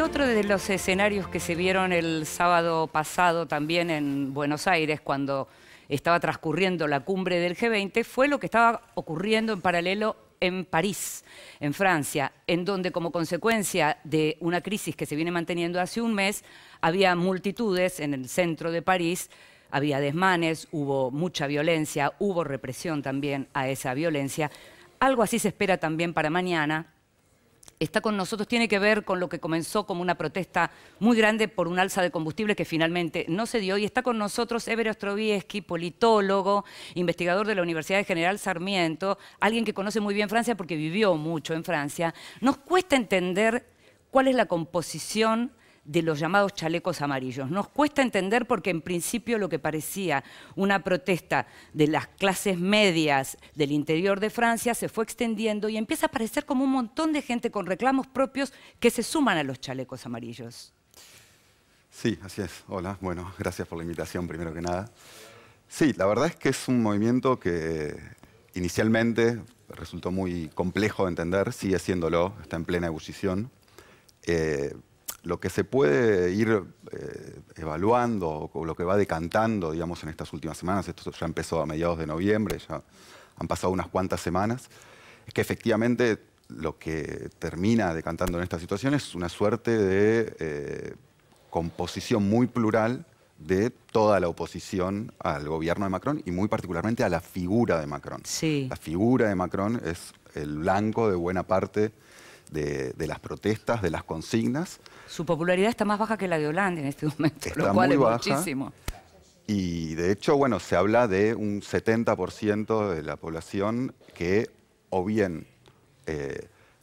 Y otro de los escenarios que se vieron el sábado pasado también en Buenos Aires, cuando estaba transcurriendo la cumbre del G20, fue lo que estaba ocurriendo en paralelo en París, en Francia, en donde como consecuencia de una crisis que se viene manteniendo hace un mes, había multitudes en el centro de París, había desmanes, hubo mucha violencia, hubo represión también a esa violencia. Algo así se espera también para mañana. Está con nosotros, tiene que ver con lo que comenzó como una protesta muy grande por un alza de combustible que finalmente no se dio. Y está con nosotros Ever Ostrovieski, politólogo, investigador de la Universidad de General Sarmiento, alguien que conoce muy bien Francia porque vivió mucho en Francia. Nos cuesta entender cuál es la composición de los llamados chalecos amarillos. Nos cuesta entender porque en principio lo que parecía una protesta de las clases medias del interior de Francia se fue extendiendo y empieza a aparecer como un montón de gente con reclamos propios que se suman a los chalecos amarillos. Sí, así es. Hola, bueno, gracias por la invitación primero que nada. Sí, la verdad es que es un movimiento que inicialmente resultó muy complejo de entender, sigue siéndolo, está en plena ebullición. Lo que se puede ir evaluando o lo que va decantando, digamos, en estas últimas semanas, esto ya empezó a mediados de noviembre, ya han pasado unas cuantas semanas, es que efectivamente lo que termina decantando en esta situación es una suerte de composición muy plural de toda la oposición al gobierno de Macron y muy particularmente a la figura de Macron. Sí. La figura de Macron es el blanco de buena parte de las protestas, de las consignas. Su popularidad está más baja que la de Hollande en este momento, Está lo cual muy es baja, muchísimo. Y de hecho, bueno, se habla de un 70% de la población que o bien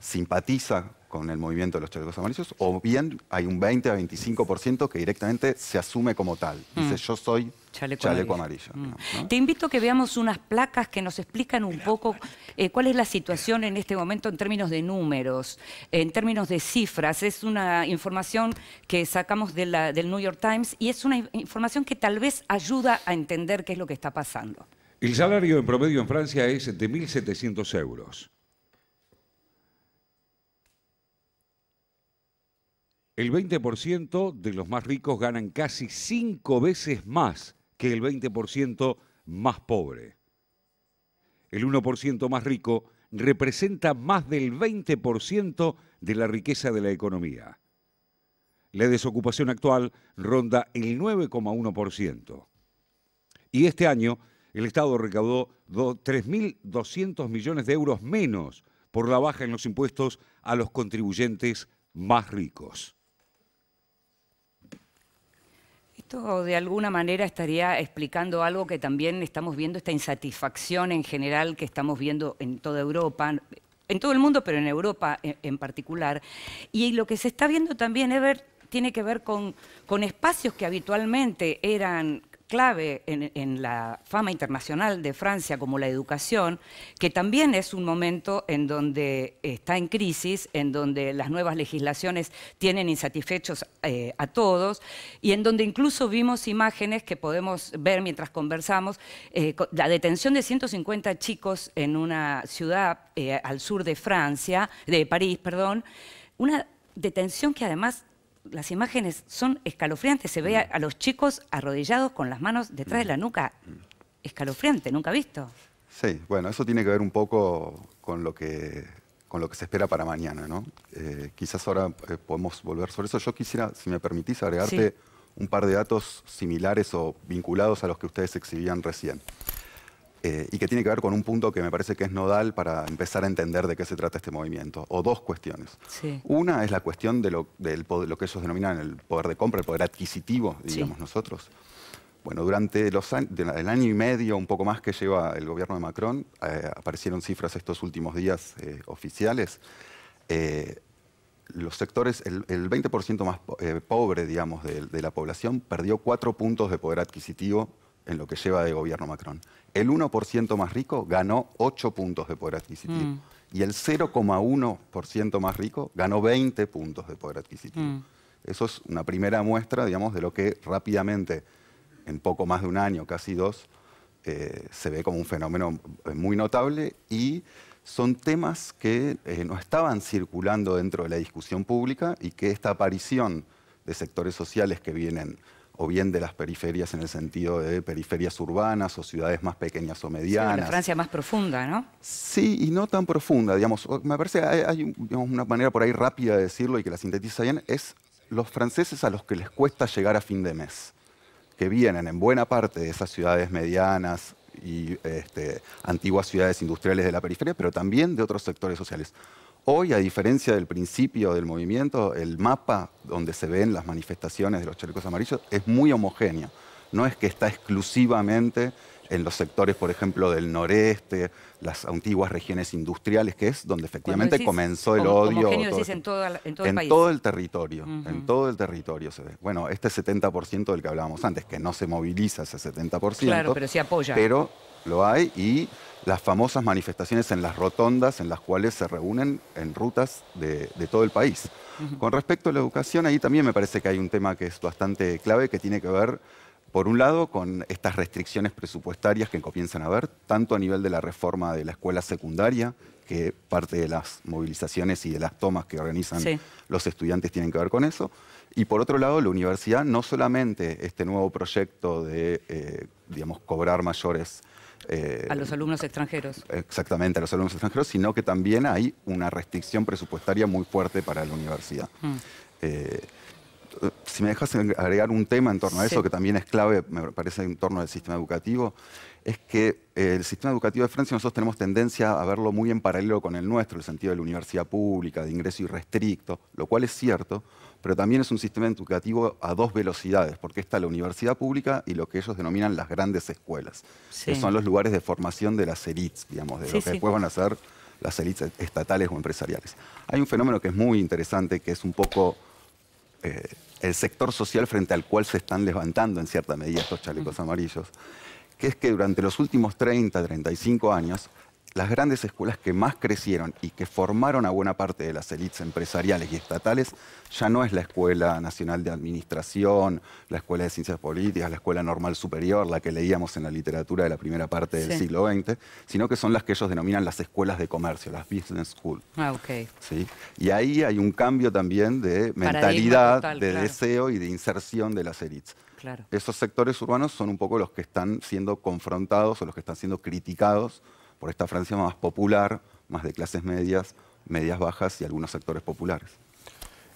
simpatiza con el movimiento de los chalecos amarillos, o bien hay un 20 a 25% que directamente se asume como tal. Dice, yo soy chaleco amarillo. ¿No? Te invito a que veamos unas placas que nos explican un poco cuál es la situación en este momento en términos de números, en términos de cifras. Es una información que sacamos del New York Times y es una información que tal vez ayuda a entender qué es lo que está pasando. El salario en promedio en Francia es de 1.700 euros. El 20% de los más ricos ganan casi 5 veces más que el 20% más pobre. El 1% más rico representa más del 20% de la riqueza de la economía. La desocupación actual ronda el 9,1%. Y este año el Estado recaudó 3.200 millones de euros menos por la baja en los impuestos a los contribuyentes más ricos. Esto de alguna manera estaría explicando algo que también estamos viendo, esta insatisfacción en general que estamos viendo en toda Europa, en todo el mundo, pero en Europa en particular. Y lo que se está viendo también, Ever, tiene que ver con espacios que habitualmente eran clave en la fama internacional de Francia, como la educación, que también es un momento en donde está en crisis, en donde las nuevas legislaciones tienen insatisfechos a todos, y en donde incluso vimos imágenes que podemos ver mientras conversamos, la detención de 150 chicos en una ciudad al sur de Francia, de París, perdón, una detención que además las imágenes son escalofriantes. Se ve a los chicos arrodillados con las manos detrás de la nuca. Escalofriante, nunca visto. Sí, bueno, eso tiene que ver un poco con lo que se espera para mañana, ¿no? Quizás ahora podemos volver sobre eso. Yo quisiera, si me permitís, agregarte un par de datos similares o vinculados a los que ustedes exhibían recién. Y que tiene que ver con un punto que me parece que es nodal para empezar a entender de qué se trata este movimiento, o dos cuestiones. Sí. Una es la cuestión de lo que ellos denominan el poder de compra, el poder adquisitivo, digamos nosotros. Bueno, durante el año y medio, un poco más que lleva el gobierno de Macron, aparecieron cifras estos últimos días oficiales. Los sectores, el 20% más pobre, digamos, de la población perdió 4 puntos de poder adquisitivo en lo que lleva de gobierno Macron. El 1% más rico ganó 8 puntos de poder adquisitivo. Y el 0,1% más rico ganó 20 puntos de poder adquisitivo. Eso es una primera muestra, digamos, de lo que rápidamente, en poco más de un año, casi 2, se ve como un fenómeno muy notable y son temas que no estaban circulando dentro de la discusión pública y que esta aparición de sectores sociales que vienen o bien de las periferias en el sentido de periferias urbanas o ciudades más pequeñas o medianas. Sí, una Francia más profunda, ¿no? Sí, y no tan profunda, digamos. Me parece que hay digamos, una manera por ahí rápida de decirlo y que la sintetiza bien, es los franceses a los que les cuesta llegar a fin de mes, que vienen en buena parte de esas ciudades medianas y antiguas ciudades industriales de la periferia, pero también de otros sectores sociales. Hoy, a diferencia del principio del movimiento, el mapa donde se ven las manifestaciones de los chalecos amarillos es muy homogéneo. No es que está exclusivamente en los sectores, por ejemplo, del noreste, las antiguas regiones industriales, que es donde efectivamente comenzó el odio. Homogéneo decís en todo el país. En todo el territorio, en todo el territorio se ve. Bueno, este 70% del que hablábamos antes, que no se moviliza ese 70%. Claro, pero sí apoya. Pero lo hay, y las famosas manifestaciones en las rotondas en las cuales se reúnen en rutas de todo el país. Con respecto a la educación, ahí también me parece que hay un tema que es bastante clave, que tiene que ver, por un lado, con estas restricciones presupuestarias que comienzan a haber, tanto a nivel de la reforma de la escuela secundaria, que parte de las movilizaciones y de las tomas que organizan los estudiantes tienen que ver con eso, y por otro lado, la universidad, no solamente este nuevo proyecto de, digamos, cobrar mayores a los alumnos extranjeros. Exactamente, a los alumnos extranjeros, sino que también hay una restricción presupuestaria muy fuerte para la universidad. Si me dejas agregar un tema en torno a eso, que también es clave, me parece, en torno al sistema educativo, es que el sistema educativo de Francia nosotros tenemos tendencia a verlo muy en paralelo con el nuestro, el sentido de la universidad pública, de ingreso irrestricto, lo cual es cierto, pero también es un sistema educativo a dos velocidades, porque está la universidad pública y lo que ellos denominan las grandes escuelas, que son los lugares de formación de las élites, digamos, de lo que después van a ser las élites estatales o empresariales. Hay un fenómeno que es muy interesante, que es un poco el sector social frente al cual se están levantando en cierta medida estos chalecos amarillos, que es que durante los últimos 30, 35 años, las grandes escuelas que más crecieron y que formaron a buena parte de las élites empresariales y estatales ya no es la Escuela Nacional de Administración, la Escuela de Ciencias Políticas, la Escuela Normal Superior, la que leíamos en la literatura de la primera parte del siglo XX, sino que son las que ellos denominan las escuelas de comercio, las business schools. ¿Sí? Y ahí hay un cambio también de mentalidad, total, de deseo y de inserción de las élites. Esos sectores urbanos son un poco los que están siendo confrontados o los que están siendo criticados por esta Francia más popular, más de clases medias, medias bajas y algunos sectores populares.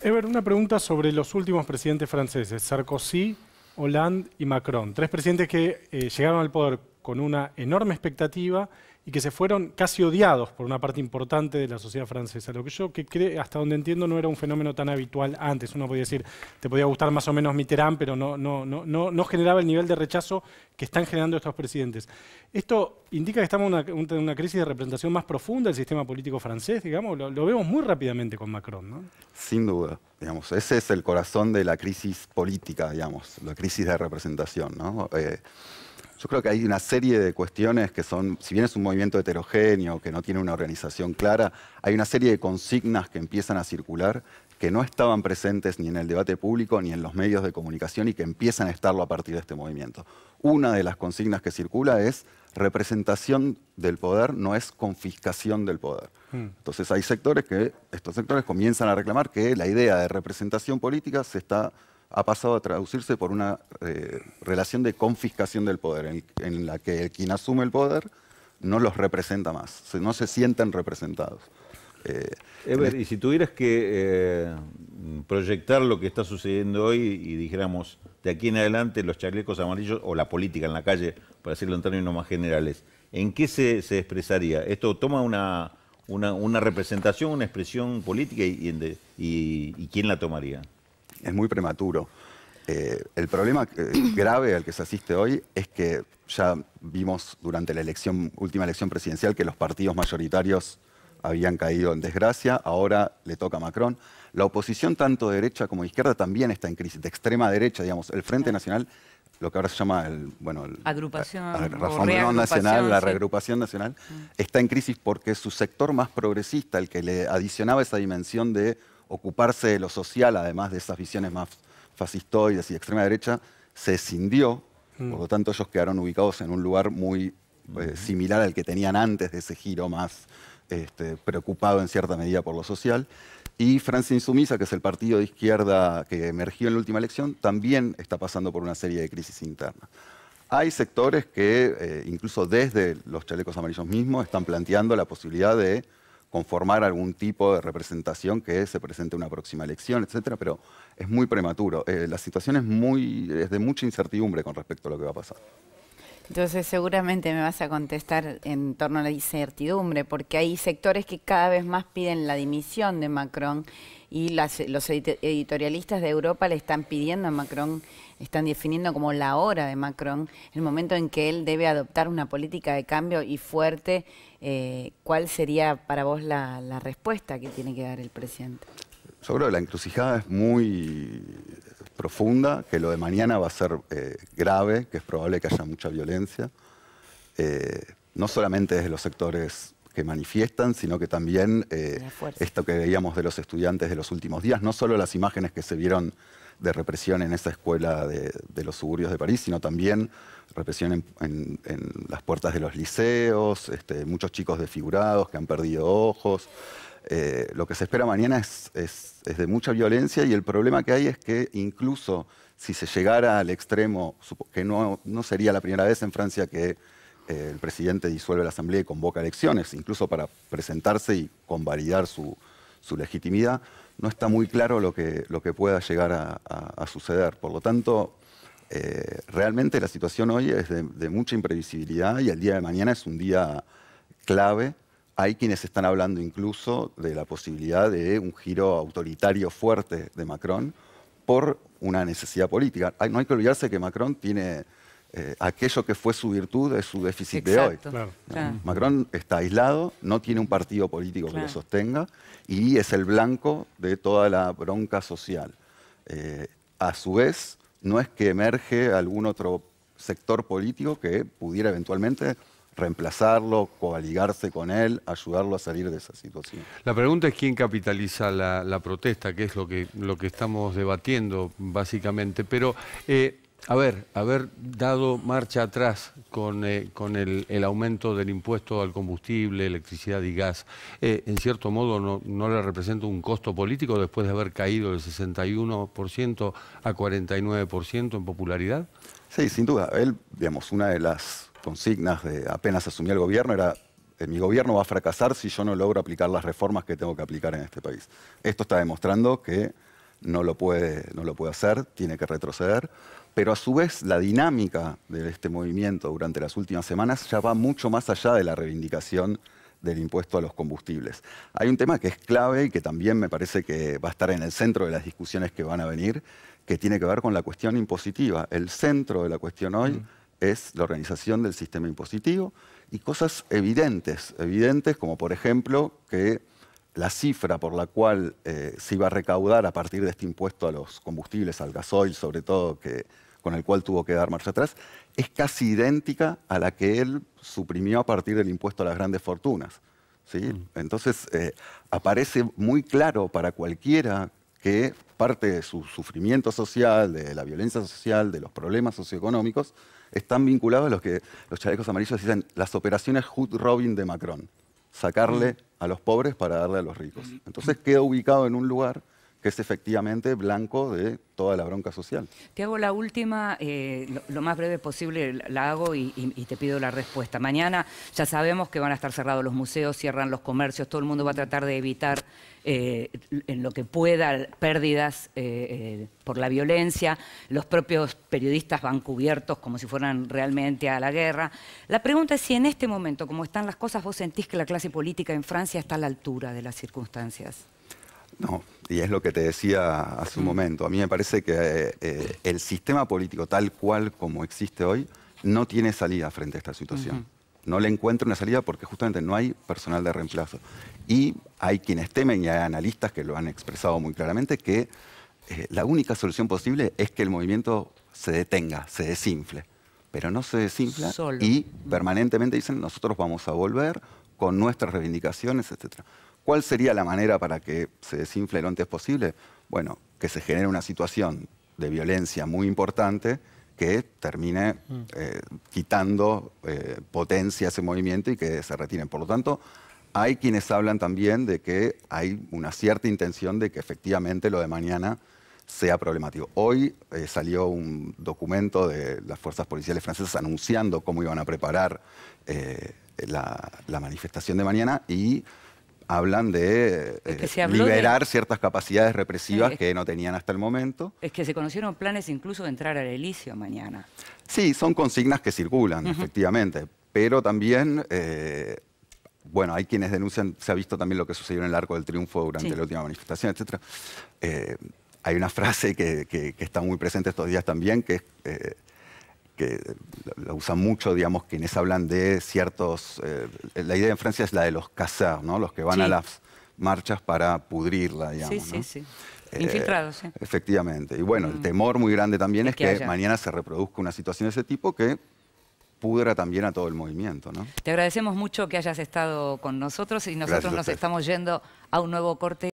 Ever, una pregunta sobre los últimos presidentes franceses, Sarkozy, Hollande y Macron. Tres presidentes que llegaron al poder con una enorme expectativa y que se fueron casi odiados por una parte importante de la sociedad francesa. Lo que yo hasta donde entiendo no era un fenómeno tan habitual antes. Uno podía decir, te podía gustar más o menos Mitterrand, pero no generaba el nivel de rechazo que están generando estos presidentes. ¿Esto indica que estamos en una crisis de representación más profunda del sistema político francés? Digamos, lo vemos muy rápidamente con Macron, ¿no? Sin duda. Digamos, ese es el corazón de la crisis política, digamos, la crisis de representación, ¿no? Yo creo que hay una serie de cuestiones que son, si bien es un movimiento heterogéneo, que no tiene una organización clara, hay una serie de consignas que empiezan a circular que no estaban presentes ni en el debate público ni en los medios de comunicación y que empiezan a estarlo a partir de este movimiento. Una de las consignas que circula es representación del poder, no es confiscación del poder. Entonces hay sectores que, estos sectores comienzan a reclamar que la idea de representación política ha pasado a traducirse por una relación de confiscación del poder, en la que quien asume el poder no los representa más, no se sienten representados. Ever, y si tuvieras que proyectar lo que está sucediendo hoy y dijéramos, de aquí en adelante los chalecos amarillos o la política en la calle, para decirlo en términos más generales, ¿en qué se expresaría? ¿Esto toma una representación, una expresión política y quién la tomaría? Es muy prematuro. El problema grave al que se asiste hoy es que ya vimos durante la última elección presidencial que los partidos mayoritarios habían caído en desgracia, ahora le toca a Macron. La oposición, tanto de derecha como de izquierda, también está en crisis, de extrema derecha, digamos. El Frente Nacional, lo que ahora se llama Rassemblement Nacional, la reagrupación nacional, está en crisis porque su sector más progresista, el que le adicionaba esa dimensión de ocuparse de lo social, además de esas visiones más fascistoides y de extrema derecha, se escindió. Por lo tanto, ellos quedaron ubicados en un lugar muy similar al que tenían antes de ese giro más preocupado en cierta medida por lo social. Y Francia Insumisa, que es el partido de izquierda que emergió en la última elección, también está pasando por una serie de crisis internas. Hay sectores que, incluso desde los chalecos amarillos mismos, están planteando la posibilidad de conformar algún tipo de representación que se presente en una próxima elección, etcétera, pero es muy prematuro. La situación es de mucha incertidumbre con respecto a lo que va a pasar. Entonces seguramente me vas a contestar en torno a la incertidumbre, porque hay sectores que cada vez más piden la dimisión de Macron y los editorialistas de Europa le están pidiendo a Macron, están definiendo como la hora de Macron, el momento en que él debe adoptar una política de cambio y fuerte. ¿Cuál sería para vos la respuesta que tiene que dar el presidente? Yo creo que la encrucijada es muy profunda, que lo de mañana va a ser grave, que es probable que haya mucha violencia, no solamente desde los sectores que manifiestan, sino que también esto que veíamos de los estudiantes de los últimos días, no solo las imágenes que se vieron de represión en esa escuela de los suburbios de París, sino también represión en las puertas de los liceos, muchos chicos desfigurados que han perdido ojos. Lo que se espera mañana es de mucha violencia, y el problema que hay es que incluso si se llegara al extremo, que no sería la primera vez en Francia que el presidente disuelve la Asamblea y convoca elecciones, incluso para presentarse y convalidar su legitimidad, no está muy claro lo que pueda llegar a suceder. Por lo tanto, realmente la situación hoy es de mucha imprevisibilidad, y el día de mañana es un día clave. Hay quienes están hablando incluso de la posibilidad de un giro autoritario fuerte de Macron por una necesidad política. No hay que olvidarse que Macron tiene aquello que fue su virtud, es su déficit de hoy. Claro. Macron está aislado, no tiene un partido político que lo sostenga, y es el blanco de toda la bronca social. A su vez, no es que emerge algún otro sector político que pudiera eventualmente reemplazarlo, coaligarse con él, ayudarlo a salir de esa situación. La pregunta es quién capitaliza la protesta, que es lo que estamos debatiendo básicamente. Pero haber dado marcha atrás con el aumento del impuesto al combustible, electricidad y gas, en cierto modo no le representa un costo político después de haber caído del 61% a 49% en popularidad. Sí, sin duda. Él, digamos, una de las consignas de apenas asumió el gobierno era: mi gobierno va a fracasar si yo no logro aplicar las reformas que tengo que aplicar en este país. Esto está demostrando que no lo puede hacer, tiene que retroceder, pero a su vez la dinámica de este movimiento durante las últimas semanas ya va mucho más allá de la reivindicación del impuesto a los combustibles. Hay un tema que es clave y que también me parece que va a estar en el centro de las discusiones que van a venir, que tiene que ver con la cuestión impositiva. El centro de la cuestión hoy es la organización del sistema impositivo y cosas evidentes como por ejemplo que la cifra por la cual se iba a recaudar a partir de este impuesto a los combustibles, al gasoil sobre todo, con el cual tuvo que dar marcha atrás, es casi idéntica a la que él suprimió a partir del impuesto a las grandes fortunas, ¿sí? Entonces aparece muy claro para cualquiera que parte de su sufrimiento social, de la violencia social, de los problemas socioeconómicos, están vinculados a los que los chalecos amarillos dicen las operaciones Hood Robin de Macron. Sacarle a los pobres para darle a los ricos. Entonces queda ubicado en un lugar que es efectivamente blanco de toda la bronca social. Te hago la última, lo más breve posible la hago y te pido la respuesta. Mañana ya sabemos que van a estar cerrados los museos, cierran los comercios, todo el mundo va a tratar de evitar en lo que pueda pérdidas por la violencia. Los propios periodistas van cubiertos como si fueran realmente a la guerra. La pregunta es si en este momento, como están las cosas, vos sentís que la clase política en Francia está a la altura de las circunstancias. No, y es lo que te decía hace un momento. A mí me parece que el sistema político tal cual como existe hoy no tiene salida frente a esta situación. No le encuentro una salida porque justamente no hay personal de reemplazo. Y hay quienes temen, y hay analistas que lo han expresado muy claramente, que la única solución posible es que el movimiento se detenga, se desinfle. Pero no se desinfla y permanentemente dicen nosotros vamos a volver con nuestras reivindicaciones, etcétera. ¿Cuál sería la manera para que se desinfle lo antes posible? Bueno, que se genere una situación de violencia muy importante que termine quitando potencia a ese movimiento y que se retiren. Por lo tanto, hay quienes hablan también de que hay una cierta intención de que efectivamente lo de mañana sea problemático. Hoy salió un documento de las fuerzas policiales francesas anunciando cómo iban a preparar la manifestación de mañana y hablan de liberar ciertas capacidades represivas que no tenían hasta el momento. Es que se conocieron planes incluso de entrar al Elíseo mañana. Sí, son consignas que circulan, efectivamente, pero también... bueno, hay quienes denuncian, se ha visto también lo que sucedió en el Arco del Triunfo durante la última manifestación, etc. Hay una frase que está muy presente estos días también, que la usan mucho, digamos, quienes hablan de ciertos... la idea en Francia es la de los casseurs, ¿no? Los que van a las marchas para pudrirla, digamos. Sí. Infiltrados, sí. Efectivamente. Y bueno, el temor muy grande también es que mañana se reproduzca una situación de ese tipo que pudra también a todo el movimiento, ¿no? Te agradecemos mucho que hayas estado con nosotros y nosotros nos estamos yendo a un nuevo corte.